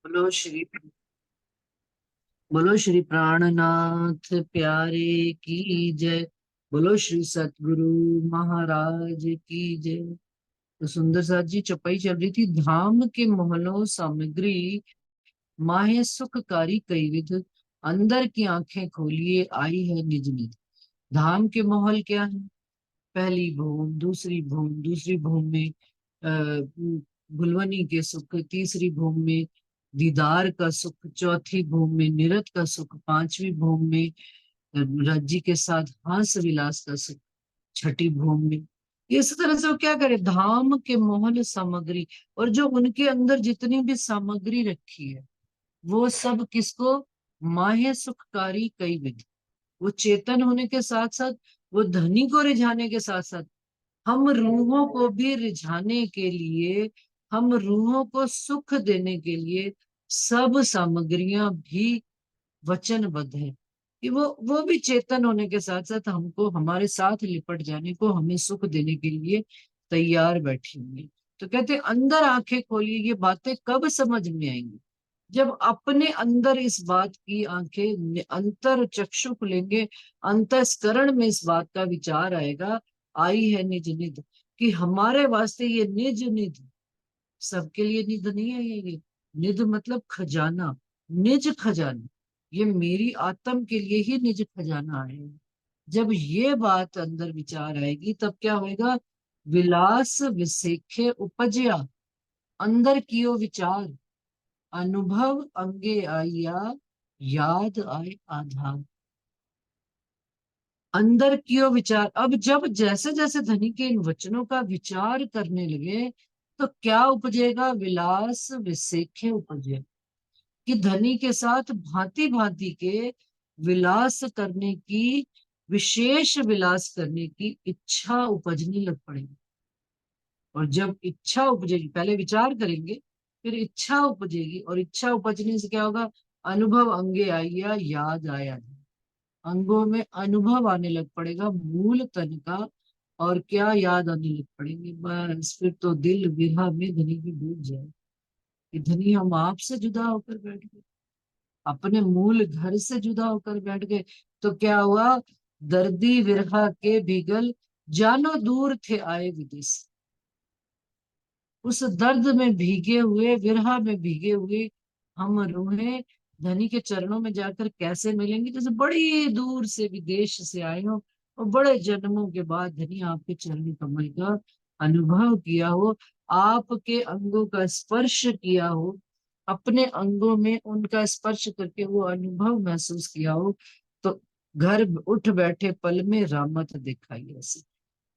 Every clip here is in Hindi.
बोलो श्री बोलो श्री प्राणनाथ प्यारे की जय। बोलो श्री सतगुरु महाराज की जय। तो सुंदर साथ जी चौपाई चल रही थी। धाम के महलों सामग्री माहे सुखकारी कई विध, अंदर की आंखें खोलिए आई है निज निज। धाम के महल क्या है? पहली भूम, दूसरी भूम में गुलवनी के सुख, तीसरी भूम में दीदार का सुख, चौथी भूम में निरत का सुख, पांचवी भूम में राज्य के साथ हास विलास का सुख, छठी भूम में। इस तरह से वो क्या करे, धाम के मोहन सामग्री, और जो उनके अंदर जितनी भी सामग्री रखी है वो सब किसको? माहे सुखकारी कई विध। वो चेतन होने के साथ साथ, वो धनी को रिझाने के साथ साथ, हम रूहों को भी रिझाने के लिए, हम रूहों को सुख देने के लिए सब सामग्रियां भी वचनबद्ध है कि वो भी चेतन होने के साथ साथ हमको हमारे साथ लिपट जाने को, हमें सुख देने के लिए तैयार बैठी हुई है। तो कहते हैं, अंदर आंखें खोलिए। ये बातें कब समझ में आएंगी? जब अपने अंदर इस बात की आंखें, अंतर चक्षु खुलेंगे, अंतस्करण में इस बात का विचार आएगा, आई है निज निध, कि हमारे वास्ते ये निज निध, सबके लिए निध नहीं है ये निध मतलब खजाना, निज खजाना, ये मेरी आत्म के लिए ही निज खजाना है। जब ये बात अंदर विचार आएगी तब क्या होएगा? विलास विसेखे उपजया, अंदर कियो विचार, अनुभव अंगे आया, याद आए आधार। अंदर कियो विचार, अब जब जैसे जैसे धनी के इन वचनों का विचार करने लगे तो क्या उपजेगा? विलास विसेखे उपजे, कि धनी के साथ भांति भांति के विलास करने की, विशेष विलास करने की इच्छा उपजने लग पड़ेगी। और जब इच्छा उपजेगी, पहले विचार करेंगे फिर इच्छा उपजेगी, और इच्छा उपजने से क्या होगा? अनुभव अंगे आया, याद आया, अंगों में अनुभव आने लग पड़ेगा मूल तन का। और क्या याद आने लग पड़ेंगे? बस फिर तो दिल विरह में धनी की डूब जाए कि धनी हम आपसे जुदा होकर बैठ गए, अपने मूल घर से जुदा होकर बैठ गए। तो क्या हुआ? दर्दी विरह के बिगल, जानो दूर थे आए विदेश। उस दर्द में भीगे हुए, विरह में भीगे हुए हम रूहें धनी के चरणों में जाकर कैसे मिलेंगे? जैसे बड़ी दूर से विदेश से आए हो और बड़े जन्मों के बाद धनी आपके चरण कमल का अनुभव किया हो, आपके अंगों का स्पर्श किया हो, अपने अंगों में उनका स्पर्श करके वो अनुभव महसूस किया हो, तो घर उठ बैठे पल में रामत दिखाई ऐसे।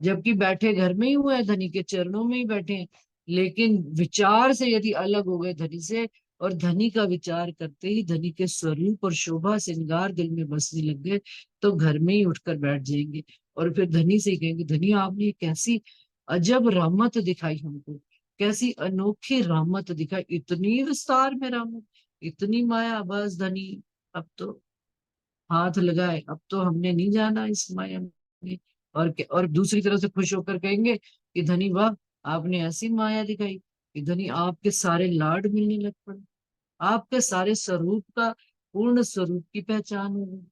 जबकि बैठे घर में ही हुए हैं, धनी के चरणों में ही बैठे हैं, लेकिन विचार से यदि अलग हो गए धनी से, और धनी का विचार करते ही धनी के स्वरूप और शोभा श्रृंगार दिल में बसने लग गए, तो घर में ही उठकर बैठ जाएंगे। और फिर धनी से ही कहेंगे, धनी आपने ये कैसी अजब रहमत दिखाई हमको, कैसी अनोखी रहमत दिखाई, इतनी विस्तार में रहमत, इतनी माया। बस धनी अब तो हाथ लगाए, अब तो हमने नहीं जाना इस माया में। और दूसरी तरफ से खुश होकर कहेंगे कि धनी वाह, आपने ऐसी माया दिखाई कि धनी आपके सारे लाड मिलने लग पड़े, आपके सारे स्वरूप का, पूर्ण स्वरूप की पहचान हो गई,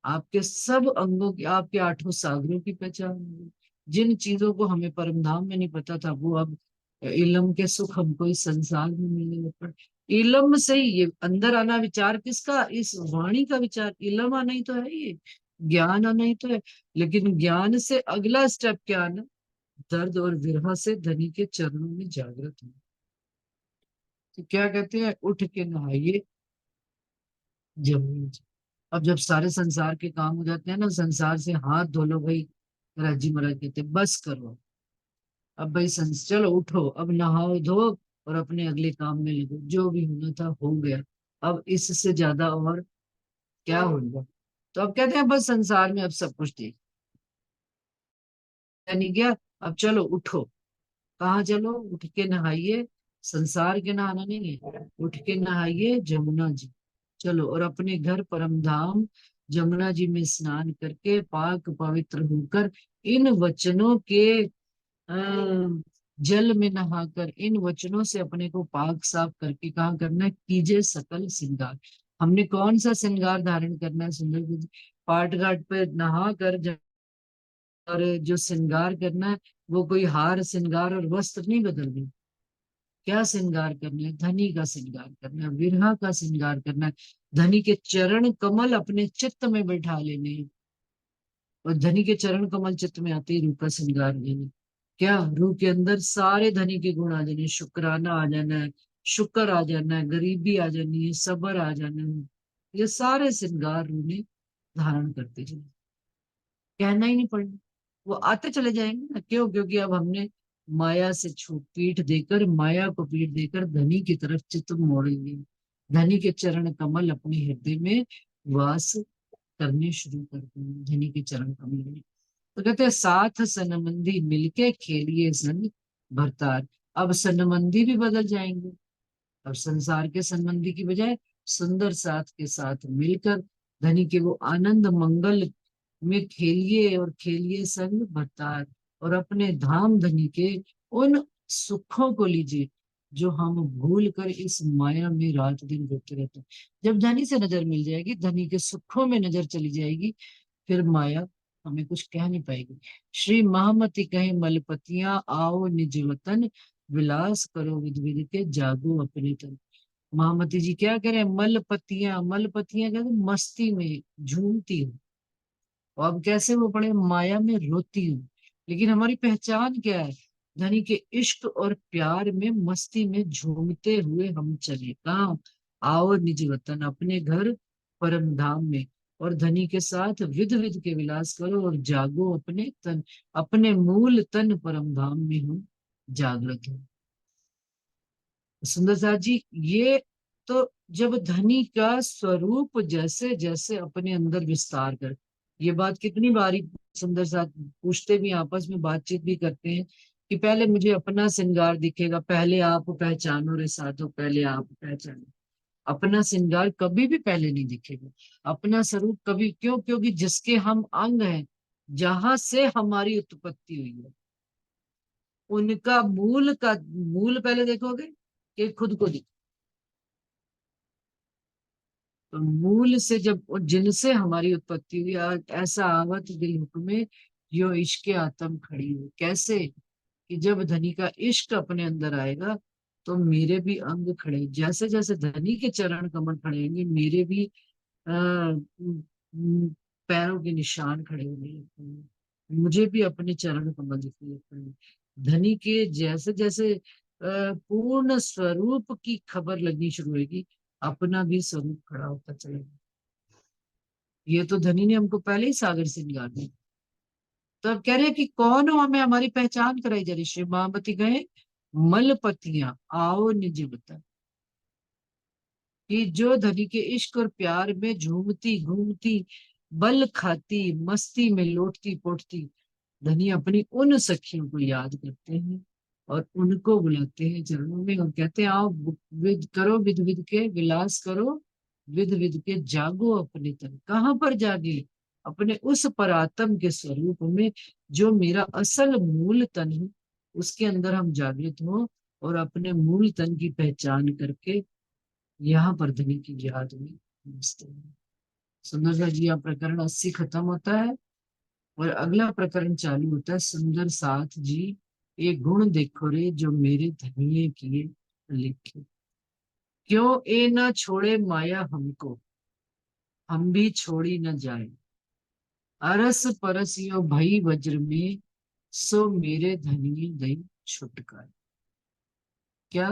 आपके सब अंगों की, आपके आठों सागरों की पहचान हो गई। जिन चीजों को हमें परम धाम में नहीं पता था वो अब इलम के सुख हमको इस संसार में मिलने लग पड़े। इलम से ही ये अंदर आना, विचार किसका? इस वाणी का विचार। इलम आना ही तो है ये, ज्ञान आना ही तो है। लेकिन ज्ञान से अगला स्टेप क्या आना? दर्द और विरह से धनी के चरणों में जागृत होना। तो क्या कहते हैं? उठ के नहाइए जमुना जी। अब जब सारे संसार के काम हो जाते हैं ना, संसार से हाथ धो लो भाई, राजी महाराज कहते हैं, बस करो अब भाई, चलो उठो, अब नहाओ धो और अपने अगले काम में लगो, जो भी होना था हो गया, अब इससे ज्यादा और क्या होगा? तो अब कहते हैं बस संसार में अब सब कुछ देख नहीं गया, अब चलो उठो। कहाँ चलो? उठ के नहाइए, संसार के नहाना नहीं है, उठ के नहाइए जमुना जी। चलो, और अपने घर परम धाम जमुना जी में स्नान करके पाक पवित्र होकर इन वचनों के जल में नहाकर इन वचनों से अपने को पाक साफ करके कहाँ करना है, कीजिए सकल श्रृंगार। हमने कौन सा श्रृंगार धारण करना है सुंदर जी? पाट घाट पे नहा कर और जो श्रृंगार करना है वो कोई हार श्रृंगार और वस्त्र नहीं बदलने। क्या श्रृंगार करना है? धनी का श्रृंगार करना है, विरहा का श्रृंगार करना है। धनी के चरण कमल अपने चित्त में बैठा लेने हैं। और धनी के चरण कमल चित्त में आते ही रूह का श्रृंगार लेने। क्या रूह के अंदर सारे धनी के गुण आ जाने, शुक्राना आ जाना है, शुक्र आ जाना है, गरीबी आ जानी है, सब्र आ जाना है। ये सारे श्रृंगार रूह ने धारण करते चले, कहना ही नहीं पड़ना, वो आते चले जाएंगे ना। क्यों? क्योंकि अब हमने माया से छूट पीठ देकर, माया को पीठ देकर धनी की तरफ चित्त मोड़ेंगे। धनी के चरण कमल अपने हृदय में वास करने शुरू कर देंगे, धनी के चरण कमल में। तो कहते हैं साथ सनमंदी मिलके खेलिए सन भरतार। अब सनमंदी भी बदल जाएंगे। अब संसार के संबंधी की बजाय सुंदर साथ के साथ मिलकर धनी के वो आनंद मंगल में खेलिए, और खेलिए संग भरतार। और अपने धाम धनी के उन सुखों को लीजिए जो हम भूल कर इस माया में रात दिन रोते रहते हैं। जब धनी से नजर मिल जाएगी, धनी के सुखों में नजर चली जाएगी, फिर माया हमें कुछ कह नहीं पाएगी। श्री महामती कहे मलपतियां आओ निज वतन, विलास करो विध विध के जागो अपने तन। महामती जी क्या कह रहे हैं? मलपतियां, मलपतियां कहते हैं मस्ती में झूमती हूँ। और अब कैसे वो पड़े? माया में रोती हूँ। लेकिन हमारी पहचान क्या है? धनी के इश्क और प्यार में मस्ती में झूमते हुए हम चले कहाँ? आओ निज वतन, अपने घर परम धाम में। और धनी के साथ विध विध के विलास करो और जागो अपने तन, अपने मूल तन परम धाम में हम जागृत हो। सुंदर साथ जी, ये तो जब धनी का स्वरूप जैसे जैसे अपने अंदर विस्तार कर, ये बात कितनी बारी सुंदर साथ पूछते भी, आपस में बातचीत भी करते हैं कि पहले मुझे अपना श्रृंगार दिखेगा, पहले आप पहचानो रे साधो, पहले आप पहचानो। अपना श्रृंगार कभी भी पहले नहीं दिखेगा, अपना स्वरूप कभी। क्यों? क्योंकि जिसके हम अंग हैं, जहां से हमारी उत्पत्ति हुई है, उनका मूल का मूल पहले देखोगे कि खुद को। तो मूल से जब, और जिनसे हमारी उत्पत्ति हुई, आज ऐसा आवत दिल हुक्मे यो इश्क आत्म खड़ी हो। कैसे? कि जब धनी का इश्क अपने अंदर आएगा तो मेरे भी अंग खड़े, जैसे जैसे धनी के चरण कमल खड़े होंगे, मेरे भी पैरों के निशान खड़े होंगे, मुझे भी अपने चरण कमल दिखने पड़ेंगे। धनी के जैसे जैसे पूर्ण स्वरूप की खबर लगनी शुरू होगी, अपना भी स्वरूप खड़ा होता चलेगा। ये तो धनी ने हमको पहले ही सागर से निकाल दिया। तो अब कह रहे हैं कि कौन हो, हमें हमारी पहचान कराई जा रही। श्री महामती गए मलपतियां आओ निज वतन, कि जो धनी के इश्क और प्यार में झूमती घूमती, बल खाती, मस्ती में लोटती पोटती धनी अपनी उन सखियों को याद करते हैं और उनको बुलाते हैं चरणों में, और कहते हैं आओ विद करो, विध विध के विलास करो, विध विध के जागो अपने तन। कहाँ पर जागे? अपने उस परात्म के स्वरूप में, जो मेरा असल मूल तन है, उसके अंदर हम जागृत हो और अपने मूल तन की पहचान करके यहाँ पर धनी की याद में मस्त हो। सुंदर जी, यह प्रकरण 80 खत्म होता है और अगला प्रकरण चालू होता है। सुंदर साथ जी, ये गुण देखो रे जो मेरे धनिये किए लिखे, क्यों ए ना छोड़े माया हमको, हम भी छोड़ी न जाए। अरस परस यो भई वज्र में, सो मेरे धनिये दई छुटकाए। क्या?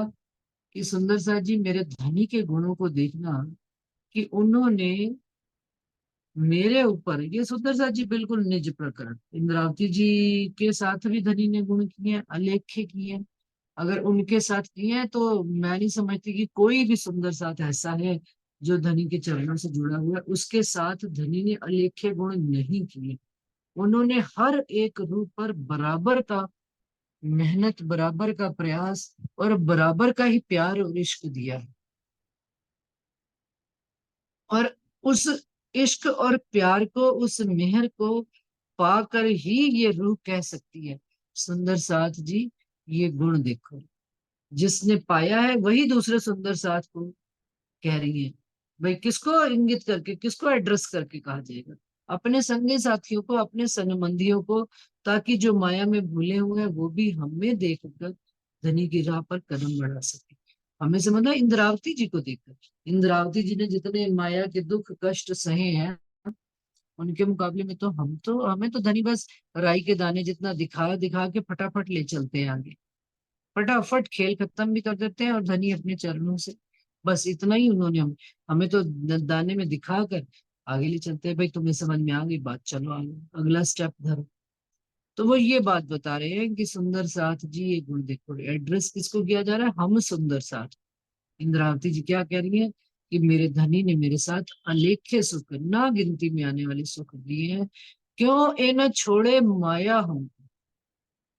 कि सुंदर साथ जी, मेरे धनी के गुणों को देखना कि उन्होंने मेरे ऊपर, ये सुंदर साथ जी बिल्कुल निज प्रकरण, इंद्रावती जी के साथ भी धनी ने गुण किए हैं, अलेख्य किए हैं। अगर उनके साथ किए हैं तो मैं नहीं समझती कि कोई भी सुंदर साथ ऐसा है जो धनी के चरणों से जुड़ा हुआ है। उसके साथ धनी ने अलेख्य गुण नहीं किए। उन्होंने हर एक रूप पर बराबर का मेहनत, बराबर का प्रयास और बराबर का ही प्यार और इश्क दिया है। और उस इश्क और प्यार को, उस मेहर को पाकर ही ये रूह कह सकती है सुंदर साथ जी, ये गुण देखो। जिसने पाया है वही दूसरे सुंदर साथ को कह रही है। भाई किसको इंगित करके, किसको एड्रेस करके कहा जाएगा? अपने संगी साथियों को, अपने संबंधियों को, ताकि जो माया में भूले हुए हैं वो भी हमें देखकर धनी की राह पर कदम बढ़ा सके। हमें से मतलब इंद्रावती जी को देखकर। इंद्रावती जी ने जितने माया के दुख कष्ट सहे हैं, उनके मुकाबले में तो हमें तो धनी बस राई के दाने जितना दिखा दिखा के फटाफट ले चलते हैं आगे। फटाफट खेल खत्म भी कर देते हैं और धनी अपने चरणों से, बस इतना ही उन्होंने हमें तो दाने में दिखाकर आगे ले चलते हैं। भाई तुम्हें समझ में आ गई बात, चलो आगे अगला स्टेप धरो। तो वो ये बात बता रहे हैं कि सुंदर साथ जी ये गुण देखो, एड्रेस किसको किया जा रहा है? हम सुंदर साथ। इंद्रावती जी क्या कह रही है कि मेरे धनी ने मेरे साथ अलेखे सुख, ना गिनती में आने वाले सुख दिए हैं, क्यों ए न छोड़े माया हमको।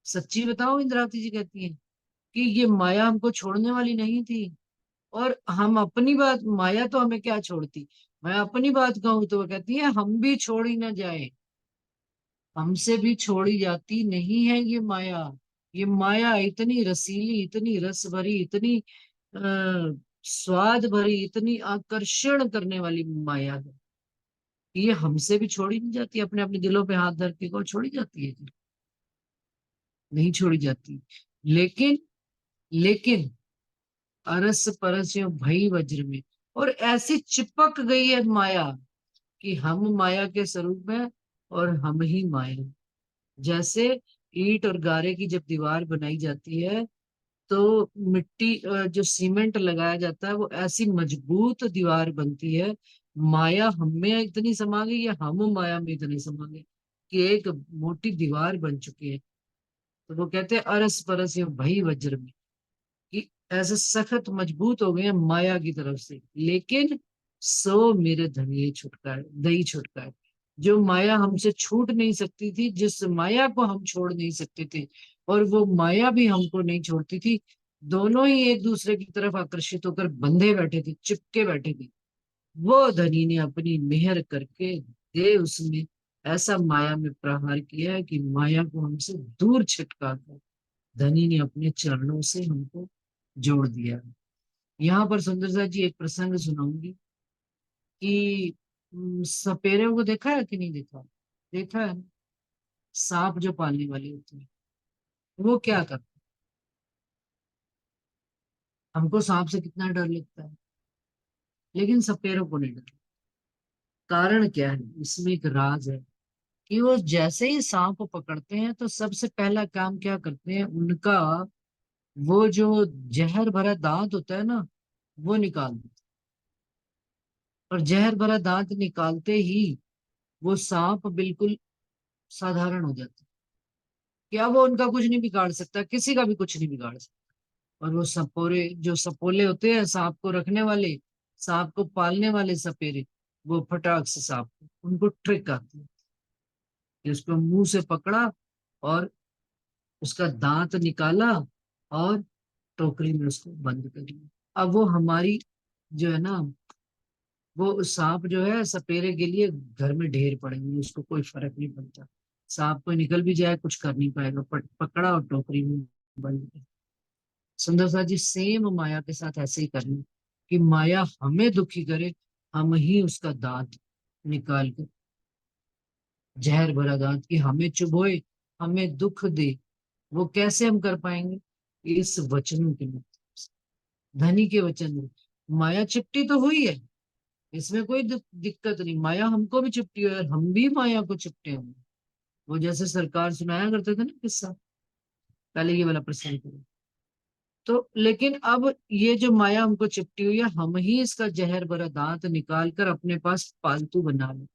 सच्ची बताओ, इंद्रावती जी कहती है कि ये माया हमको छोड़ने वाली नहीं थी। और हम अपनी बात, माया तो हमें क्या छोड़ती, मैं अपनी बात कहूं तो वो कहती है हम भी छोड़ ही ना जाए, हमसे भी छोड़ी जाती नहीं है ये माया। ये माया इतनी रसीली, इतनी रस भरी, इतनी स्वाद भरी, इतनी आकर्षण करने वाली माया है कि ये हमसे भी छोड़ी नहीं जाती। अपने अपने दिलों पे हाथ धर के को छोड़ी जाती है? नहीं छोड़ी जाती। लेकिन लेकिन अरस परस यो भई वज्र में, और ऐसी चिपक गई है माया कि हम माया के स्वरूप है और हम ही माया। जैसे ईंट और गारे की जब दीवार बनाई जाती है तो मिट्टी जो सीमेंट लगाया जाता है वो ऐसी मजबूत दीवार बनती है। माया हम में इतनी समा गई या हम माया में इतने समा गए कि एक मोटी दीवार बन चुकी है। तो वो कहते हैं अरस परस यो भई वज्र में, कि ऐसे सख्त मजबूत हो गए हैं माया की तरफ से। लेकिन सो मेरे धनिये छुटका है, दही छुटका है। जो माया हमसे छूट नहीं सकती थी, जिस माया को हम छोड़ नहीं सकते थे, और वो माया भी हमको नहीं छोड़ती थी, दोनों ही एक दूसरे की तरफ आकर्षित होकर बंधे बैठे थे, चिपके बैठे थे। वो धनी ने अपनी मेहर करके दे उसमें ऐसा माया में प्रहार किया है कि माया को हमसे दूर छिटका कर धनी ने अपने चरणों से हमको जोड़ दिया। यहाँ पर सुंदरता जी एक प्रसंग सुनाऊंगी कि सपेरे को देखा है कि नहीं देखा? देखा है। सांप जो पालने वाले होते हैं वो क्या करते हैं? हमको सांप से कितना डर लगता है, लेकिन सपेरों को नहीं डर। कारण क्या है? इसमें एक राज है कि वो जैसे ही सांप को पकड़ते हैं तो सबसे पहला काम क्या करते हैं, उनका वो जो जहर भरा दांत होता है ना, वो निकाल देते हैं। और जहर भरा दांत निकालते ही वो सांप बिल्कुल साधारण हो जाता है। क्या वो उनका कुछ नहीं बिगाड़ सकता, किसी का भी कुछ नहीं बिगाड़ सकता। और वो सपोरे जो सपोले होते हैं, सांप को रखने वाले, सांप को पालने वाले सपेरे, वो फटाक से सांप को, उनको ट्रिक आती है कि उसको मुंह से पकड़ा और उसका दांत निकाला और टोकरी में उसको बंद कर लिया। अब वो हमारी जो है ना, वो सांप जो है सपेरे के लिए घर में ढेर पड़ेंगे, उसको कोई फर्क नहीं पड़ता। सांप को निकल भी जाए कुछ कर नहीं पाएगा, पकड़ा और टोकरी में बंद कर। सुंदर सा जी सेम माया के साथ ऐसे ही करना कि माया हमें दुखी करे, हम ही उसका दांत निकाल कर, जहर भरा दांत की हमें चुभोए, हमें दुख दे। वो कैसे हम कर पाएंगे? इस वचनों के माध्यम से, धनी के वचन में। माया चिपटी तो हुई है, इसमें कोई दिक्कत नहीं, माया हमको भी चिपटी है और हम भी माया को चिपटे होंगे। वो जैसे सरकार सुनाया करते थे ना किस्सा, पहले ये वाला प्रसंग करो। तो लेकिन अब ये जो माया हमको चिपटी हुई है, हम ही इसका जहर भरा दांत निकाल कर अपने पास पालतू बना ले,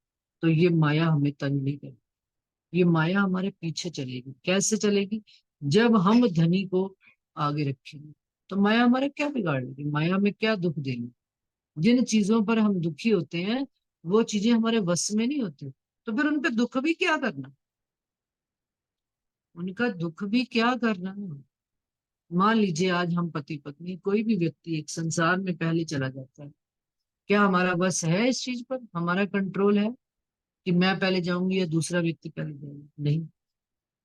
तो ये माया हमें तंग नहीं करेगी। ये माया हमारे पीछे चलेगी। कैसे चलेगी? जब हम धनी को आगे रखेंगे तो माया हमारा क्या बिगाड़ेगी, माया हमें क्या दुख देगी? जिन चीजों पर हम दुखी होते हैं वो चीजें हमारे वश में नहीं होती, तो फिर उनका दुख भी क्या करना, उनका दुख भी क्या करना। मान लीजिए आज हम पति पत्नी, कोई भी व्यक्ति एक संसार में पहले चला जाता है, क्या हमारा बस है इस चीज पर, हमारा कंट्रोल है कि मैं पहले जाऊंगी या दूसरा व्यक्ति पहले जाएगा? नहीं।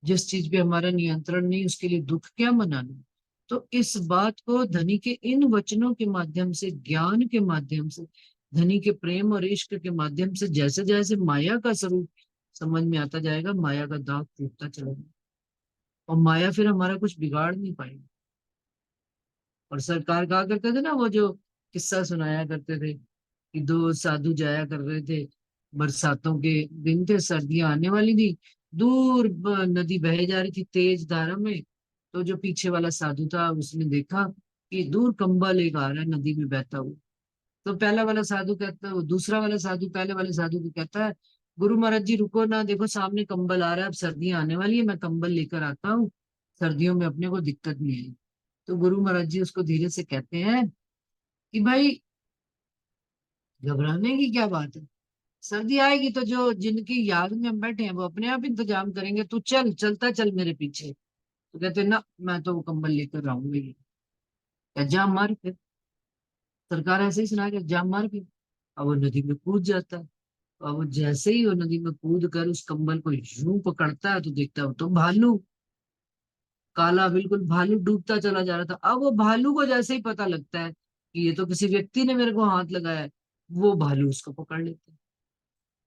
जिस चीज पे हमारा नियंत्रण नहीं, उसके लिए दुख क्या मनाना। तो इस बात को धनी के इन वचनों के माध्यम से, ज्ञान के माध्यम से, धनी के प्रेम और इश्क के माध्यम से जैसे जैसे माया का स्वरूप समझ में आता जाएगा, माया का दाग टूटता चला जाएगा, और माया फिर हमारा कुछ बिगाड़ नहीं पाएगी। और सरकार कहा करते थे ना, वो जो किस्सा सुनाया करते थे कि दो साधु जाया कर रहे थे, बरसातों के दिन थे, सर्दियां आने वाली थी, दूर नदी बहे जा रही थी तेज धारा में। तो जो पीछे वाला साधु था उसने देखा कि दूर कंबल एक आ रहा है नदी में बहता हुआ। तो पहला वाला साधु कहता है, वो दूसरा वाला साधु पहले वाले साधु को कहता है, गुरु महाराज जी रुको ना, देखो सामने कंबल आ रहा है, अब सर्दियां आने वाली है, मैं कंबल लेकर आता हूँ, सर्दियों में अपने को दिक्कत नहीं आएगी। तो गुरु महाराज जी उसको धीरे से कहते हैं कि भाई, घबराने की क्या बात है, सर्दी आएगी तो जो जिनकी याद में हम बैठे हैं वो अपने आप इंतजाम करेंगे, तू चल, चलता चल मेरे पीछे। तो कहते ना, मैं तो वो कंबल लेकर आऊंगी। क्या जा मार फिर, सरकार ऐसे ही सुना के जा मार फिर। अब वो नदी में कूद जाता है। अब वो जैसे ही वो नदी में कूद कर उस कंबल को यूं पकड़ता है तो देखता है वो तो भालू, काला बिल्कुल भालू डूबता चला जा रहा था। अब वो भालू को जैसे ही पता लगता है कि ये तो किसी व्यक्ति ने मेरे को हाथ लगाया है, वो भालू उसको पकड़ लेते हैं।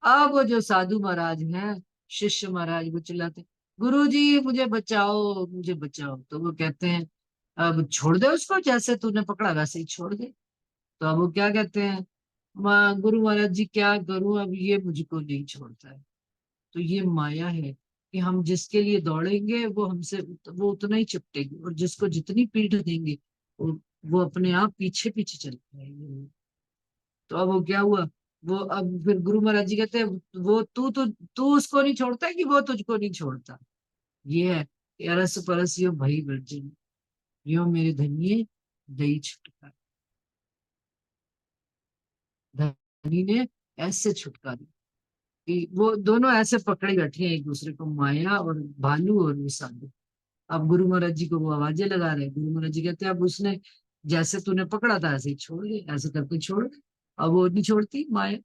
अब वो जो साधु महाराज हैं, शिष्य महाराज, वो चिल्लाते, गुरु जी मुझे बचाओ, मुझे बचाओ। तो वो कहते हैं, अब छोड़ दे उसको, जैसे तूने पकड़ा वैसे ही छोड़ दे। तो अब वो क्या कहते हैं, गुरु महाराज जी क्या करूं, अब ये मुझको नहीं छोड़ता है। तो ये माया है कि हम जिसके लिए दौड़ेंगे वो हमसे वो उतना ही चिपटेगी, और जिसको जितनी पीठ देंगे वो अपने आप पीछे पीछे चल पाएंगे। तो अब वो क्या हुआ, वो अब फिर गुरु महाराज जी कहते हैं, वो तू उसको नहीं छोड़ता है कि वो तुझको नहीं छोड़ता। ये है कि अरस परस यो भई वर्जिन, यो मेरे धनिये दई छुटकारा। धनी ने ऐसे छुटकारा कि वो दोनों ऐसे पकड़े बैठे हैं एक दूसरे को, माया और भालू और वो साधु। अब गुरु महाराज जी को वो आवाजें लगा रहे हैं। गुरु महाराज जी कहते हैं, अब उसने जैसे तूने पकड़ा था ऐसे ही छोड़ दे, ऐसे करके छोड़ दे। अब वो नहीं छोड़ती माया,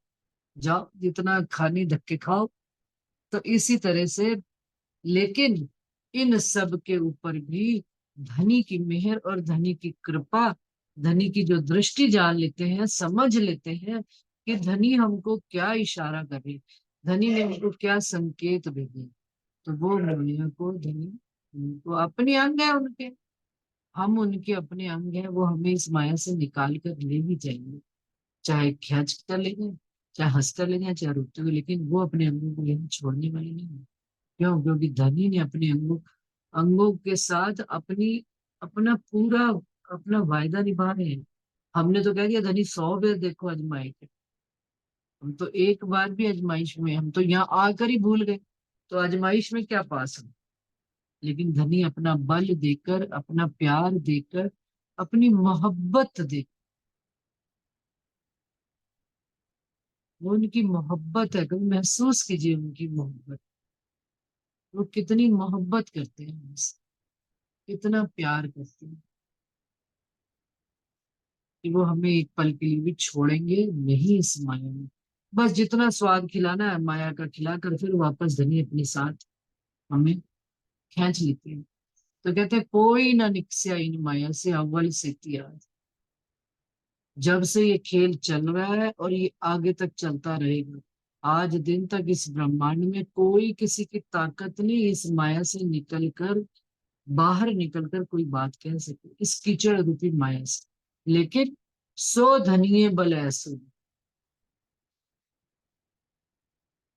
जाओ जितना खानी धक्के खाओ। तो इसी तरह से, लेकिन इन सब के ऊपर भी धनी की मेहर और धनी की कृपा, धनी की जो दृष्टि जान लेते हैं, समझ लेते हैं कि धनी हमको क्या इशारा करे, धनी ने हमको क्या संकेत भेजे। तो वो माया को, धनी उनको अपने अंग है उनके, हम उनके अपने अंग हैं, वो हमें इस माया से निकाल कर ले ही जाएंगे। चाहे खींच कर ले जाए, चाहे हंस कर ले जाए, चाहे रोते हुए, लेकिन वो अपने अंगों को यहाँ छोड़ने वाले नहीं है। क्यों? क्योंकि धनी ने अपने अंगों अंगों के साथ अपना पूरा अपना वायदा निभा रहे हैं। हमने तो कह दिया धनी 100 बार देखो आजमाई के, हम तो एक बार भी आजमाइश में, हम तो यहाँ आकर ही भूल गए, तो आजमाइश में क्या पास हम। लेकिन धनी अपना बल देकर, अपना प्यार देकर, अपनी मोहब्बत दे, वो उनकी मोहब्बत है, कभी महसूस कीजिए उनकी मोहब्बत। वो कितनी मोहब्बत करते हैं हमसे, कितना प्यार करते हैं, कि वो हमें एक पल के लिए भी छोड़ेंगे नहीं इस माया में। बस जितना स्वाद खिलाना है माया का खिलाकर, फिर वापस धनी अपने साथ हमें खींच लेते हैं। तो कहते हैं, कोई ना निकसिया इन माया से अव्वल से त्याग। जब से ये खेल चल रहा है और ये आगे तक चलता रहेगा, आज दिन तक इस ब्रह्मांड में कोई किसी की ताकत नहीं इस माया से निकलकर, बाहर निकलकर कोई बात कह सके इस कीचड़ रूपी माया से। लेकिन सो धनिये बल ऐसो,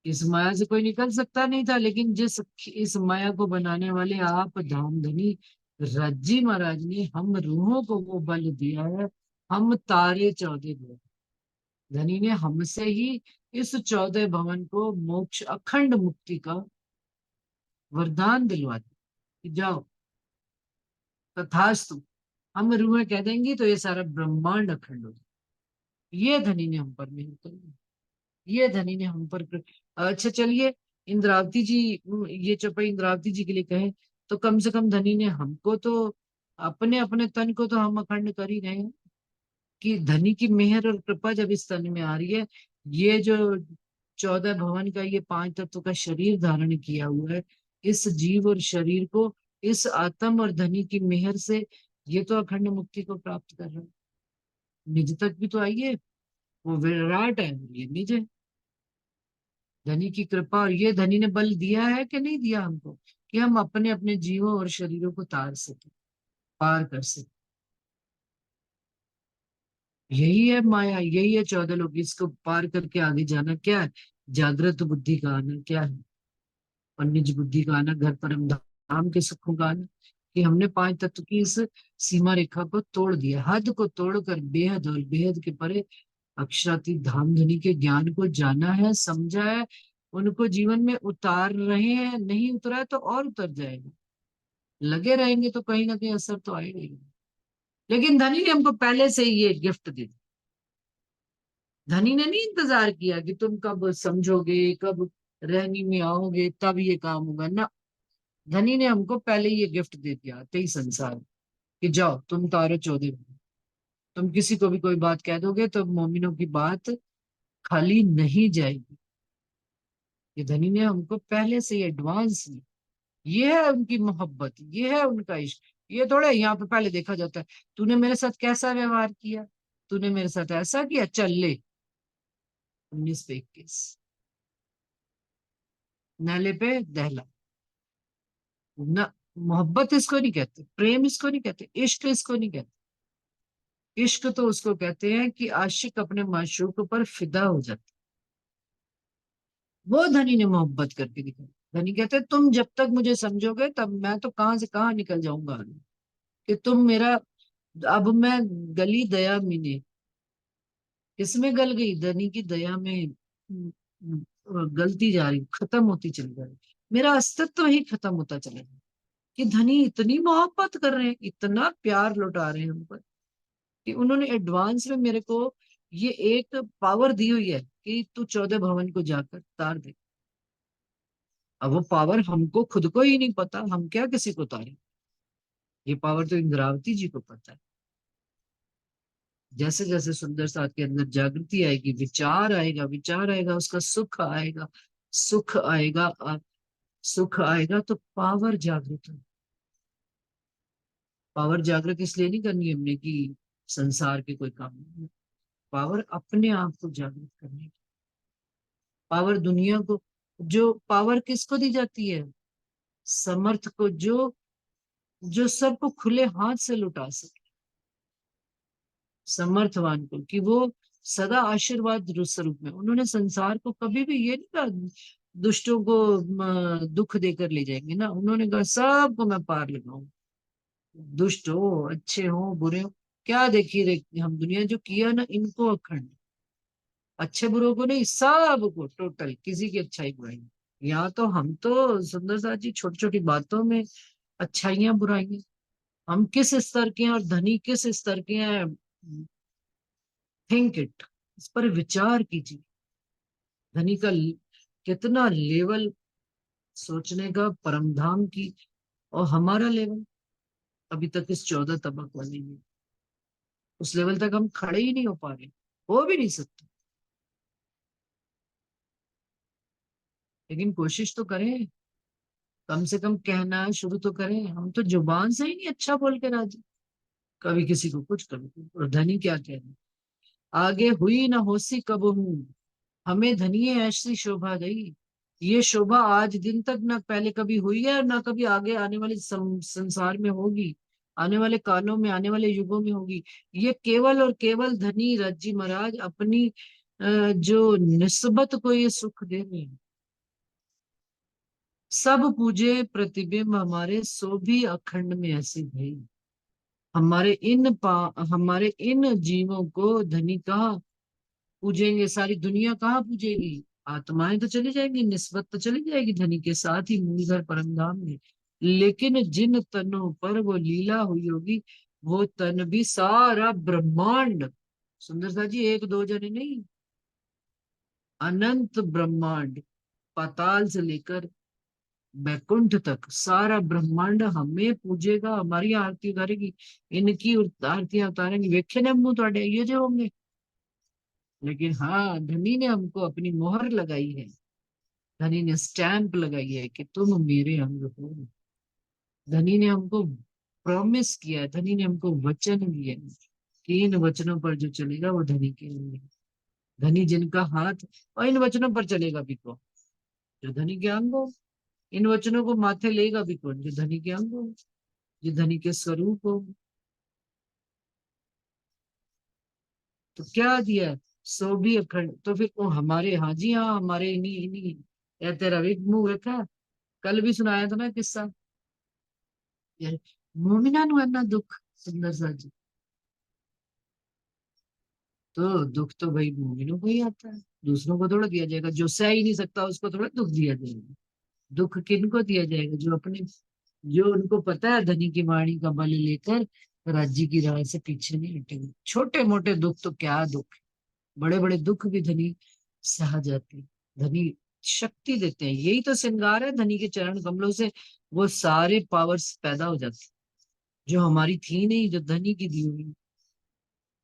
इस माया से कोई निकल सकता नहीं था, लेकिन जिस इस माया को बनाने वाले आप धाम धनी रज्जी महाराज ने हम रूहों को वो बल दिया है। हम तारे 14 भवन, धनी ने हमसे ही इस 14 भवन को मोक्ष अखंड मुक्ति का वरदान दिलवा दिया कि जाओ तथास्तु। हम रूहें कह देंगी तो ये सारा ब्रह्मांड अखंड हो जाए। ये धनी ने हम पर मेहर कर, ये धनी ने हम पर अच्छा चलिए, इंद्रावती जी, ये चौपाई इंद्रावती जी के लिए कहें, तो कम से कम धनी ने हमको तो, अपने अपने तन को तो हम अखंड कर ही रहे हैं, कि धनी की मेहर और कृपा जब इस तन में आ रही है, ये जो 14 भवन का, ये 5 तत्व का शरीर धारण किया हुआ है, इस जीव और शरीर को, इस आत्म और धनी की मेहर से ये तो अखंड मुक्ति को प्राप्त कर रहा है। निज तक भी तो आइए, वो विराट है, ये निज है। धनी की कृपा, और ये धनी ने बल दिया है कि नहीं दिया हमको, कि हम अपने अपने जीवों और शरीरों को तार सके, पार कर सके। यही है माया, यही है 14 लोग, इसको पार करके आगे जाना क्या है? जागृत बुद्धि का आना क्या है? और निज बुद्धि का आना, घर परम धाम के सुखों का आना। कि हमने 5 तत्व की इस सीमा रेखा को तोड़ दिया, हद को तोड़कर बेहद और बेहद के परे अक्षरातीत धाम धनी के ज्ञान को जाना है, समझा है, उनको जीवन में उतार रहे हैं। नहीं उतरा है तो और उतर जाएगा, लगे रहेंगे तो कहीं ना कहीं असर तो आएगा ही। लेकिन धनी ने हमको पहले से ही ये गिफ्ट दे दी। धनी ने नहीं इंतजार किया कि तुम कब समझोगे, कब रहनी में आओगे, तब ये काम होगा ना। धनी ने हमको पहले ये गिफ्ट दे दिया, आते ही संसार, कि जाओ तुम तारो 14। तुम किसी को भी कोई बात कह दोगे तो मोमिनों की बात खाली नहीं जाएगी। ये धनी ने हमको पहले से ही एडवांस में, ये है उनकी मोहब्बत, ये है उनका इश्क। ये थोड़े यहाँ पे पहले देखा जाता है, तूने मेरे साथ कैसा व्यवहार किया, तूने मेरे साथ ऐसा किया, चल ले 19 पे 21, नहले पे दहला ना। मोहब्बत इसको नहीं कहते, प्रेम इसको नहीं कहते, इश्क इसको नहीं कहते। इश्क तो उसको कहते हैं कि आशिक अपने माशूक पर फिदा हो जाता है। वो धनी ने मोहब्बत करके दिखाई। धनी कहते हैं, तुम जब तक मुझे समझोगे तब मैं तो कहाँ से कहाँ निकल जाऊंगा आगे। कि तुम मेरा, अब मैं गली दया मीने, किसमें गल गई? धनी की दया में गलती जा रही, खत्म होती चली जा रही, मेरा अस्तित्व ही खत्म होता चला गया। कि धनी इतनी मोहब्बत कर रहे हैं, इतना प्यार लुटा रहे हैं हम पर, कि उन्होंने एडवांस में मेरे को ये एक पावर दी हुई है कि तू 14 भवन को जाकर तार दे। अब वो पावर हमको खुद को ही नहीं पता, हम क्या किसी को तारे? ये पावर तो इंद्रावती जी को पता है। जैसे जैसे सुंदर साथ के अंदर जागृति आएगी, विचार आएगा, विचार आएगा, उसका सुख आएगा, सुख आएगा, सुख आएगा तो पावर जागृत हो। पावर जागृत इसलिए नहीं करनी है हमने कि संसार के कोई काम नहीं, पावर अपने आप को जागृत करने की। पावर दुनिया को, जो पावर किसको दी जाती है? समर्थ को, जो जो सबको खुले हाथ से लुटा सके, समर्थवान को, कि वो सदा आशीर्वाद स्वरूप में। उन्होंने संसार को कभी भी ये नहीं कहा दुष्टों को दुख देकर ले जाएंगे ना, उन्होंने कहा सबको मैं पार लगाऊं, दुष्ट हो, अच्छे हो, बुरे हो, क्या देखी रे हम दुनिया जो किया ना, इनको अखंड, अच्छे बुरों को नहीं, सबको टोटल, किसी की अच्छाई बुराई नहीं। यहाँ तो हम तो सुंदर साथ जी छोटी छोटी बातों में अच्छाइयां बुराइयां, हम किस स्तर के हैं और धनी किस स्तर के हैं, थिंक इट, इस पर विचार कीजिए। धनी का कितना लेवल सोचने का, परमधाम की, और हमारा लेवल अभी तक इस 14 तबक वाले में, उस लेवल तक हम खड़े ही नहीं हो पा रहे, हो भी नहीं सकते। लेकिन कोशिश तो करें, कम से कम कहना शुरू तो करें। हम तो जुबान से ही नहीं अच्छा बोल के राजी, कभी किसी को कुछ, कभी कुछ। और धनी क्या कह रहे, आगे हुई ना होसी कब हूँ, हमें धनिये ऐसी शोभा गई। ये शोभा आज दिन तक ना पहले कभी हुई है, ना कभी आगे आने वाले संसार में होगी, आने वाले कालों में, आने वाले युगों में होगी। ये केवल और केवल धनी राज्य महाराज अपनी जो निस्बत को ये सुख दे रहे हैं। सब पूजे प्रतिबिंब हमारे, सो भी अखंड में ऐसे भई। हमारे इन जीवों को धनी कहाँ पूजेंगे? सारी दुनिया कहाँ पूजेगी? आत्माएं तो चली जाएंगी, निस्बत तो चली जाएगी धनी के साथ ही मूल घर परम धाम में। लेकिन जिन तनों पर वो लीला हुई होगी, वो तन भी सारा ब्रह्मांड, सुंदर सा जी एक दो जने नहीं, अनंत ब्रह्मांड, पाताल से लेकर बैकुंठ तक सारा ब्रह्मांड हमें पूजेगा, हमारी आरती उतारेगी, इनकी आरतियां उतारेंगे, वेखे ने मुंह थोड़े ये जो होंगे। लेकिन हाँ, धनी ने हमको अपनी मोहर लगाई है, धनी ने स्टैंप लगाई है कि तुम मेरे अंग हो। धनी ने हमको प्रॉमिस किया है, धनी ने हमको वचन दिया है कि इन वचनों पर जो चलेगा वो धनी के लिए। धनी जिनका हाथ और इन वचनों पर चलेगा भी कौन? जो धनी के अंग हो। इन वचनों को माथे लेगा भी कौन? जो धनी के अंग हो, जो धनी के स्वरूप हो। तो क्या दिया है? सो भी अखंड। तो फिर वो हमारे, हाँ जी हाँ, हमारे इन्हीं इन्हीं या तेरा भी मुंह देखा, कल भी सुनाया था ना किस्सा। ये मोमिना नु है ना दुख, सुंदर सा जी। तो दुख तो भाई मोमिनों को ही आता है, दूसरों को थोड़ा दिया जाएगा। जो सह ही नहीं सकता उसको थोड़ा दुख दिया जाएगा। दुख किनको दिया जाएगा? जो अपने, जो उनको पता है धनी की वाणी का बल लेकर राज्य की राह से पीछे नहीं हटेंगे। छोटे मोटे दुख तो क्या दुख, बड़े बड़े दुख भी धनी सह जाते हैं। धनी शक्ति देते हैं, यही तो श्रृंगार है धनी के चरण कमलों से। वो सारे पावर्स पैदा हो जाते हैं जो हमारी थी नहीं, जो धनी की दी हुई,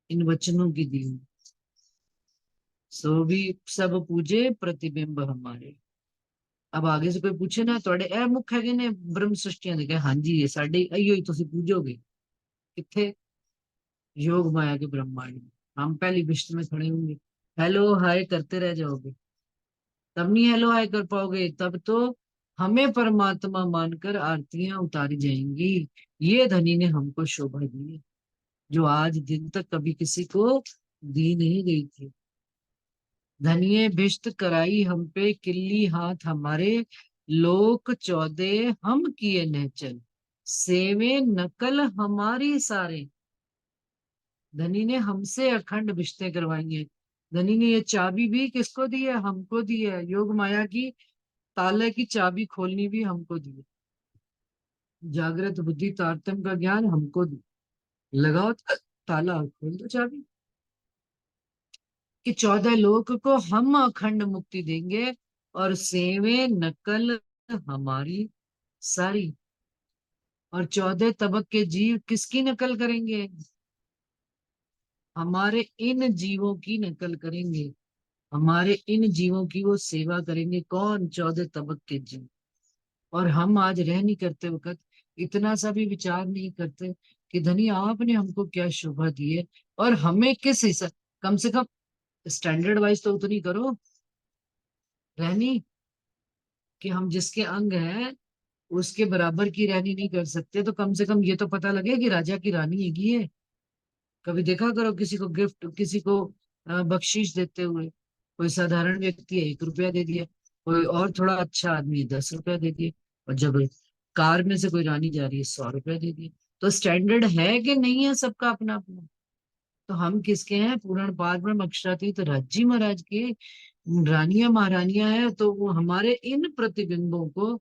इन वचनों की दी हुई। सो भी सब पूजे प्रतिबिंब हमारे। अब आगे से कोई पूछे ना थोड़े ए मुख है ने ब्रह्म सृष्टियां देखे, हाँ जी ये साडे अयो ही तुसी पूजोगे किथे? योग माया के ब्रह्मांड में हम पहली विश्व में खड़े होंगे, हेलो हाय करते रह जाओगे। तब नहीं हेलो हाय कर पाओगे, तब तो हमें परमात्मा मानकर आरतियां उतारी जाएंगी। ये धनी ने हमको शोभा दी है, जो आज दिन तक कभी किसी को दी नहीं गई थी। धनिये भिष्ट कराई हम पे किल्ली हाथ हमारे, लोक 14 हम किए नहचल, सेवे नकल हमारी सारे। धनी ने हमसे अखंड भिष्टें करवाई हैं। धनी ने ये चाबी भी किसको दी है? हमको दी है। योग माया की ताले की चाबी खोलनी भी हमको दी है। जागृत बुद्धि तारतम्य का ज्ञान हमको दी। लगाओ ताला और खोल दो चाबी, कि 14 लोक को हम अखंड मुक्ति देंगे और सेवे नकल हमारी सारी। और 14 तबक के जीव किसकी नकल करेंगे? हमारे इन जीवों की नकल करेंगे। हमारे इन जीवों की वो सेवा करेंगे। कौन? 14 तबक के जीव। और हम आज रह नहीं करते वक्त इतना सा भी विचार नहीं करते कि धनी आपने हमको क्या शोभा दी है, और हमें किस हिसाब, कम से कम स्टैंडर्ड वाइज तो उतनी करो रहनी, कि हम जिसके अंग हैं उसके बराबर की रहनी नहीं कर सकते, तो कम से कम ये तो पता लगे कि राजा की रानी हैगी है। कभी देखा करो किसी को गिफ्ट, किसी को बख्शीश देते हुए। कोई साधारण व्यक्ति है 1 रुपया दे दिया, कोई और थोड़ा अच्छा आदमी है 10 रुपया दे दिए, और जब कार में से कोई रानी जा रही है 100 रुपया दे दिए। तो स्टैंडर्ड है कि नहीं है सबका अपना अपना? तो हम किसके हैं? पूर्ण पार ब्रह्म अक्षरातीत राज्य महाराज के रानियां महारानियां हैं। तो वो हमारे इन प्रतिबिंबों को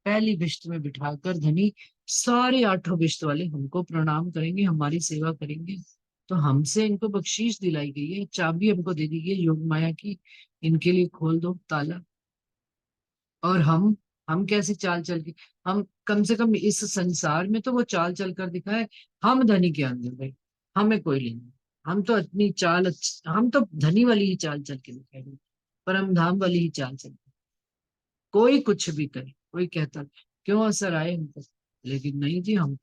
पहली बिश्त में बिठाकर धनी सारे 8 बिश्त वाले हमको प्रणाम करेंगे, हमारी सेवा करेंगे। तो हमसे इनको बख्शीश दिलाई गई है, चाबी हमको दे दी गई है योग माया की, इनके लिए खोल दो ताला। और हम कैसे चाल चल के, हम कम से कम इस संसार में तो वो चाल चल कर दिखाए। हम धनी के अंदर भाई, हमें कोई लेना, हम तो अपनी चाल हम तो धनी वाली ही चाल चल के दिखाएंगे, परम धाम वाली ही चाल चल। कोई कुछ भी करे, कोई कहता क्यों असर आए हम पर, लेकिन नहीं जी, हम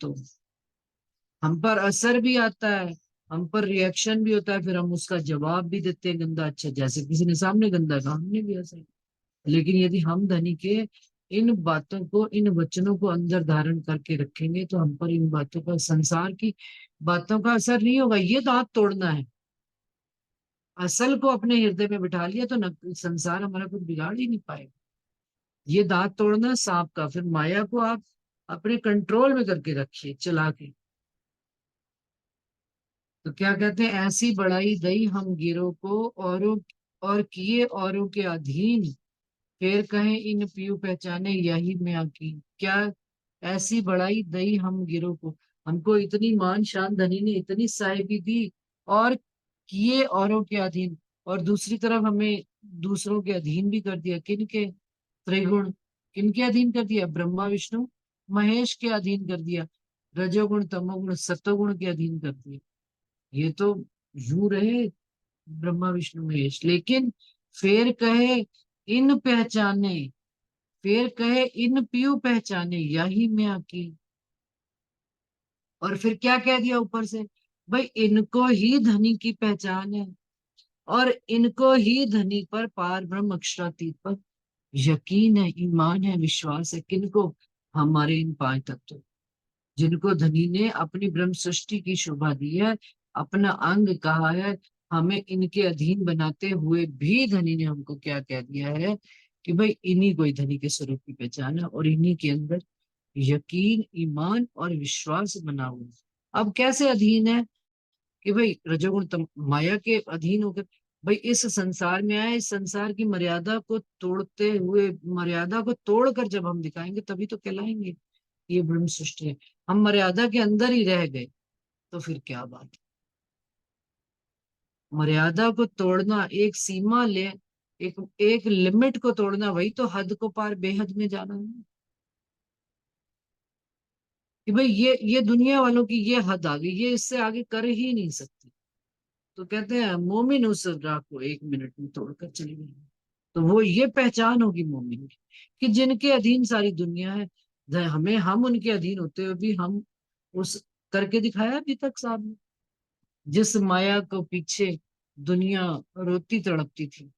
पर असर भी आता है, हम पर रिएक्शन भी होता है, फिर हम उसका जवाब भी देते हैं गंदा। अच्छा, जैसे किसी ने सामने गंदा कहा, हमने भी ऐसा ही। लेकिन यदि हम धनी के इन बातों को, इन वचनों को अंदर धारण करके रखेंगे, तो हम पर इन बातों का, संसार की बातों का असर नहीं होगा। ये दांत तोड़ना है, असल को अपने हृदय में बिठा लिया तो संसार हमारा कुछ बिगाड़ ही नहीं पाएगा। ये दांत तोड़ना है सांप का। फिर माया को आप अपने कंट्रोल में करके रखिए, चला के। तो क्या कहते हैं? ऐसी बढ़ाई दई हम गिरों को औरों, और किए औरों के अधीन, फिर कहें इन पीयू पहचाने यही में आकी। क्या? ऐसी बढ़ाई दई हम गिरों को, हमको इतनी मान शान धनी ने इतनी साहिबी दी, और किए औरों के अधीन, और दूसरी तरफ हमें दूसरों के अधीन भी कर दिया। किन के? त्रिगुण। किन के अधीन कर दिया? ब्रह्मा विष्णु महेश के अधीन कर दिया। रजोगुण तमोगुण सत्वगुण के अधीन कर दिया। ये तो यूं रहे ब्रह्मा विष्णु महेश, लेकिन फिर कहे इन पहचाने, फिर कहे इन पियू पहचाने यही मैं आकी। और फिर क्या कह दिया ऊपर से, भाई इनको ही धनी की पहचान है, और इनको ही धनी पर पार ब्रह्म अक्षरातीत पर यकीन है, ईमान है, विश्वास है। किनको? हमारे इन पांच तत्वों, जिनको धनी ने अपनी ब्रह्म सृष्टि की शोभा दी है, अपना अंग कहा है, हमें इनके अधीन बनाते हुए भी धनी ने हमको क्या कह दिया है कि भाई इन्हीं को ही धनी के स्वरूप की पहचान है, और इन्हीं के अंदर यकीन, ईमान और विश्वास बना हुआ है। अब कैसे अधीन है कि भाई रजोगुण माया के अधीन होकर भाई इस संसार में आए, इस संसार की मर्यादा को तोड़ते हुए, मर्यादा को तोड़कर जब हम दिखाएंगे तभी तो कहलाएंगे ये ब्रह्म सृष्टि है। हम मर्यादा के अंदर ही रह गए तो फिर क्या बात है? मर्यादा को तोड़ना, एक सीमा ले, एक एक लिमिट को तोड़ना, वही तो हद को पार बेहद में जाना है। कि भाई ये दुनिया वालों की ये हद आ गई, ये इससे आगे कर ही नहीं सकती। तो कहते हैं मोमिन उस राह को एक मिनट में तोड़कर चली गई। तो वो ये पहचान होगी मोमिन की कि जिनके अधीन सारी दुनिया है, हमें, हम उनके अधीन होते हुए भी हम उस करके दिखाया अभी तक साहब, जिस माया को पीछे दुनिया रोती तड़पती थी,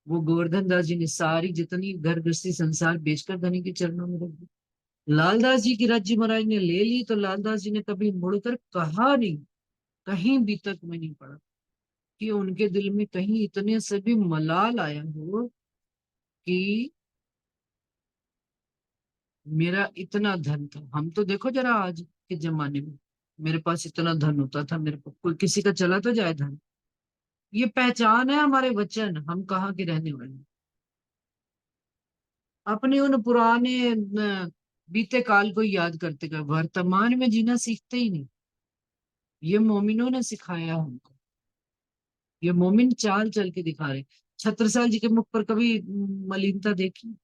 वो गोवर्धन दास जी ने सारी जितनी घर गृहस्थी संसार बेचकर धनी के चरणों में रख दी। लालदास जी की राज्य महाराज ने ले ली तो लालदास जी ने कभी मुड़कर कहा नहीं, कहीं भी तक में नहीं पड़ा कि उनके दिल में कहीं इतने से भी मलाल आया हो कि मेरा इतना धन था। हम तो देखो जरा आज के जमाने में, मेरे पास इतना धन होता था, मेरे को कोई किसी का चला तो जाए धन। ये पहचान है हमारे वचन, हम कहाँ के रहने वाले हैं। अपने उन पुराने बीते काल को याद करते गए, वर्तमान में जीना सीखते ही नहीं। ये मोमिनों ने सिखाया हमको, ये मोमिन चाल चल के दिखा रहे। छत्रसाल जी के मुख पर कभी मलिनता देखी?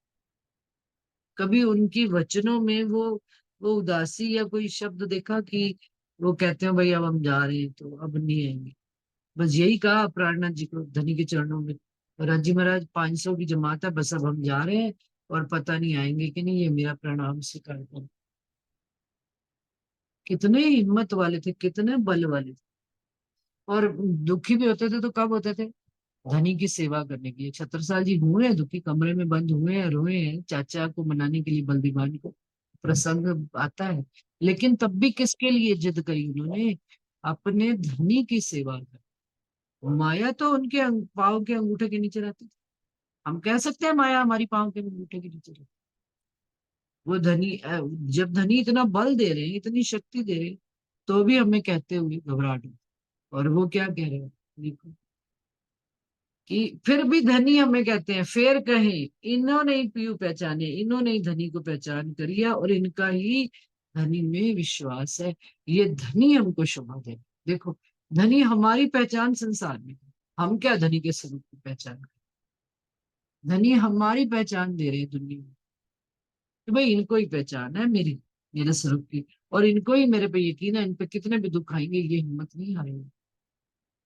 कभी उनकी वचनों में वो उदासी या कोई शब्द देखा कि वो कहते हैं भाई अब हम जा रहे हैं तो अब नहीं आएंगे? बस यही कहा प्राणनाथ जी को धनी के चरणों में, राजी महाराज 500 की जमात है, बस अब हम जा रहे हैं, और पता नहीं आएंगे कि नहीं, ये मेरा प्रणाम स्वीकार करो। कितने हिम्मत वाले थे, कितने बल वाले थे। और दुखी भी होते थे तो कब होते थे? धनी की सेवा करने के लिए। छत्रसाल जी हुए हैं दुखी, कमरे में बंद हुए हैं, रोए हैं चाचा को मनाने के लिए, बलदीवान को, प्रसंग आता है। लेकिन तब भी किसके लिए जिद करी उन्होंने? अपने धनी की सेवा कर। माया तो उनके पाँव के अंगूठे के नीचे रहती थी। हम कह सकते हैं माया हमारी पाँव के अंगूठे के नीचे रहती। वो धनी जब धनी इतना बल दे रहे हैं, इतनी शक्ति दे रहे हैं, तो भी हमें कहते हुए घबराहट होती। और वो क्या कह रहे हैं देखो, कि फिर भी धनी हमें कहते हैं, फिर कहें इन्होंने ही पीयू पहचाने, इन्होंने ही धनी को पहचान करिया, और इनका ही धनी में विश्वास है। ये धनी हमको शोभा दे। देखो, धनी हमारी पहचान संसार में है। हम क्या धनी के स्वरूप की पहचान करें? धनी हमारी पहचान दे रहे हैं दुनिया में कि भाई इनको ही पहचान है मेरी, मेरे स्वरूप की, और इनको ही मेरे पे यकीन है, इन पे कितने भी दुख आएंगे ये हिम्मत नहीं हारेंगे।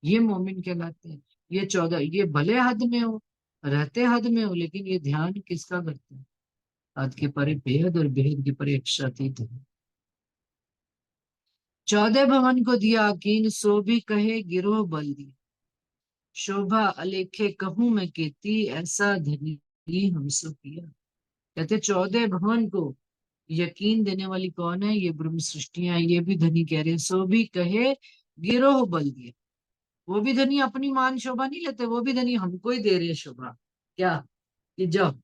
ये मोमिन कहलाते हैं। ये 14, ये भले हद में हो, रहते हद में हो, लेकिन ये ध्यान किसका करते हैं? हद के परे बेहद और बेहद के परे अक्षरातीत है। 14 भवन को दिया कीन, सो भी कहे गिरोह बल दी। शोभा अलेखे कहूं मैं केती, ऐसा धनी हमसे किया। कहते 14 भवन को यकीन देने वाली कौन है? ये ब्रह्म सृष्टियां, ये भी धनी कह रहे हैं। सो भी कहे गिरोह बल दिया। वो भी धनी अपनी मान शोभा नहीं लेते, वो भी धनी हमको ही दे रहे हैं शोभा। क्या? कि जब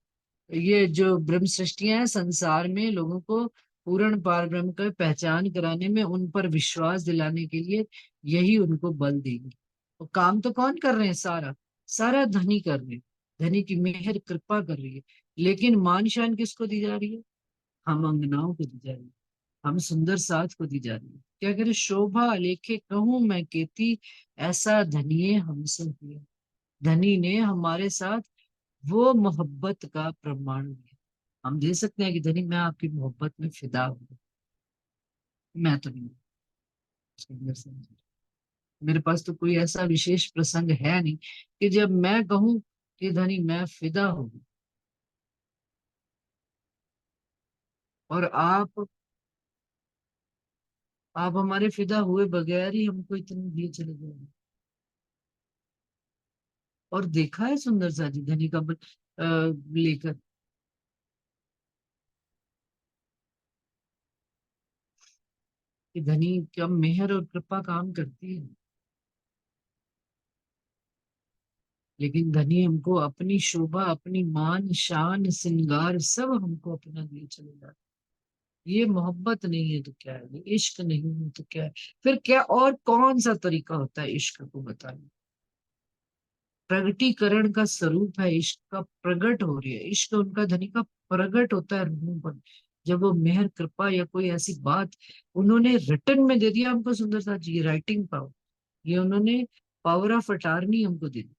ये जो ब्रह्म सृष्टियां हैं संसार में लोगों को पूर्ण पार ब्रह्म का पहचान कराने में, उन पर विश्वास दिलाने के लिए यही उनको बल देंगे। और काम तो कौन कर रहे हैं? सारा सारा धनी कर रहे हैं। धनी की मेहर कृपा कर रही है। लेकिन मान शान किसको दी जा रही है? हम अंगनाओं को दी जा रही है, हम सुंदर साथ को दी जा रही है। क्या करे? शोभा लेखे कहूं मैं केती, ऐसा धनिये हमसे हुआ। धनी ने हमारे साथ वो मोहब्बत का प्रमाण दिया। हम दे सकते हैं कि धनी मैं आपकी मोहब्बत में फिदा हूँ। मैं तो नहीं, उसके अंदर से नहीं। मेरे पास तो कोई ऐसा विशेष प्रसंग है नहीं कि जब मैं कहूं कि धनी मैं फिदा हूँ। और आप हमारे फिदा हुए बगैर ही हमको इतने दिए चले गए। और देखा है सुंदर सा जी धनी का लेकर कि धनी क्या मेहर और कृपा काम करती है। लेकिन धनी हमको अपनी शोभा, अपनी मान शान श्रृंगार सब हमको अपना दिए चले जाते। ये मोहब्बत नहीं है तो क्या है, ये इश्क नहीं है तो क्या है। फिर क्या और कौन सा तरीका होता है इश्क को बताने। प्रगटीकरण का स्वरूप है इश्क का, प्रगट हो रही है इश्क उनका धनी का, प्रगट होता है रूहों पर। जब वो मेहर कृपा या कोई ऐसी बात उन्होंने रिटर्न में दे दिया हमको, सुंदरता जी ये राइटिंग पावर, ये उन्होंने पावर ऑफ अटार्नी हमको दे दी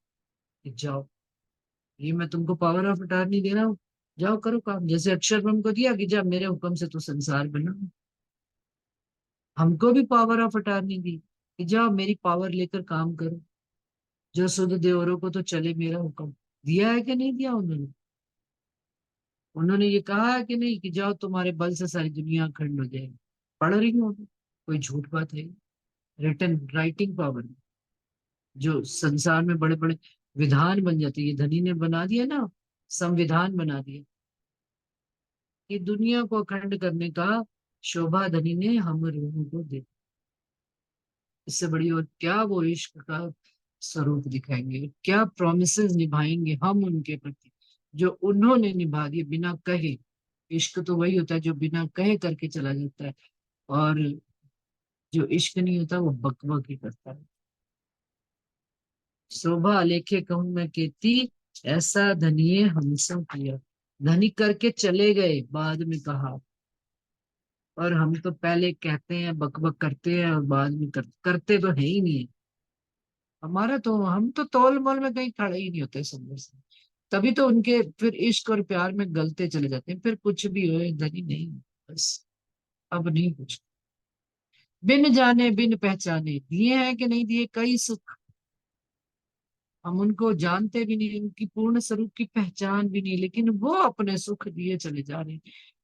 कि जाओ, ये मैं तुमको पावर ऑफ अटार्नी दे रहा हूँ, जाओ करो काम। जैसे अक्षर ब्रह्म को दिया कि जा मेरे हुक्म से तू संसार बना, हमको भी पावर ऑफ अटार्नी दी कि जाओ मेरी पावर लेकर काम करो, जो सुध देवरों को तो चले मेरा हुक्म। दिया है कि नहीं दिया उन्होंने। उन्होंने ये कहा है कि नहीं कि जाओ तुम्हारे बल से सारी दुनिया अखंड हो जाएगी। पढ़ रही हो अभी? कोई झूठ बात है? रिटर्न राइटिंग पावर जो संसार में बड़े बड़े विधान बन जाते हैं, ये धनी ने बना दिया ना, संविधान बना दिया कि दुनिया को अखंड करने का शोभा धनी ने हम लोगों को दे। इससे बड़ी और क्या वो इश्क का स्वरूप दिखाएंगे, क्या प्रोमिसेस निभाएंगे हम उनके प्रति जो उन्होंने निभा दिए बिना कहे। इश्क तो वही होता है जो बिना कहे करके चला जाता है, और जो इश्क नहीं होता वो बक बक ही करता है। शोभा आलेखे कहूं मैं केती, ऐसा धनिये हमसे किया। धनी करके चले गए बाद में कहा, और हम तो पहले कहते हैं बक बक करते हैं और बाद में करते तो है ही नहीं। हमारा तो हम तो तौल मोल में कहीं खड़े ही नहीं होते सुंदर से। तभी तो उनके फिर इश्क और प्यार में गलते चले जाते हैं, फिर कुछ भी हो धनी नहीं, बस अब नहीं कुछ। बिन जाने बिन पहचाने दिए हैं कि नहीं दिए कई सुख, हम उनको जानते भी नहीं, उनकी पूर्ण स्वरूप की पहचान भी नहीं, लेकिन वो अपने सुख दिए चले जा रहे हैं।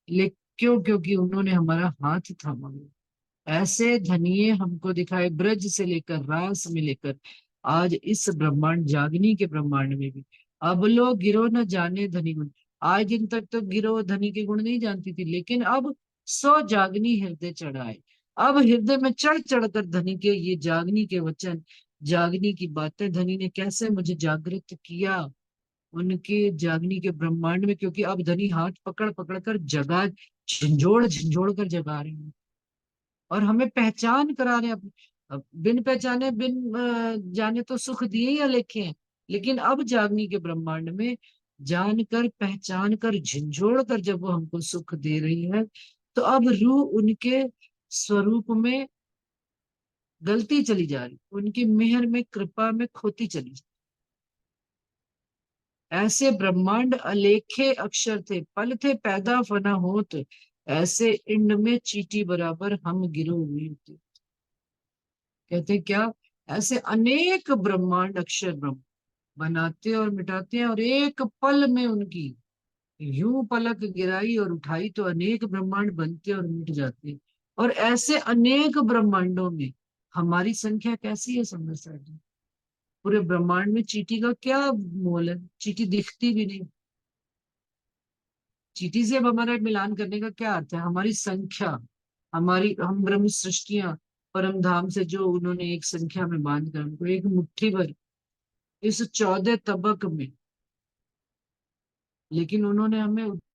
ले क्यों? क्योंकि उन्होंने हमारा हाथ थामा हुआ। ऐसे धनिये हमको दिखाए ब्रज से लेकर रास में लेकर आज इस ब्रह्मांड जागनी के ब्रह्मांड में भी। अब लोग गिरो न जाने धनी गुण, आज दिन तक तो गिरो धनी के गुण नहीं जानती थी, लेकिन अब सो जागनी हृदय चढ़ाए। अब हृदय में चढ़ चढ़ कर धनी के ये जागनी के वचन, जागनी की बातें धनी ने कैसे मुझे जागृत किया उनके जागनी के ब्रह्मांड में। क्योंकि अब धनी हाथ पकड़ पकड़ कर जगा, झंझोड़ झंझोड़ कर जगा रही है और हमें पहचान करा रहे हैं अब बिन पहचाने बिन जाने तो सुख दिए या लिखे हैं, लेकिन अब जागनी के ब्रह्मांड में जानकर पहचान कर झंझोड़ कर जब वो हमको सुख दे रही है, तो अब रूह उनके स्वरूप में गलती चली जा रही, उनकी मेहर में कृपा में खोती चली जा रही। ऐसे ब्रह्मांड अलेखे अक्षर थे, पल थे पैदा फना होत, ऐसे इंड में चींटी बराबर हम गिरो हुए थे। कहते क्या, ऐसे अनेक ब्रह्मांड अक्षर ब्रह्म बनाते और मिटाते हैं, और एक पल में उनकी यूं पलक गिराई और उठाई तो अनेक ब्रह्मांड बनते और मिट जाते। और ऐसे अनेक ब्रह्मांडों में हमारी संख्या कैसी है समझ सकते। पूरे ब्रह्मांड में चींटी का क्या मोल है, चींटी दिखती भी नहीं। चींटी से अब हमारा मिलान करने का क्या अर्थ है, हमारी संख्या, हमारी हम ब्रह्म सृष्टियां परम धाम से जो उन्होंने एक संख्या में बांध कर हमको एक मुट्ठी भर इस 14 तबक में, लेकिन उन्होंने हमें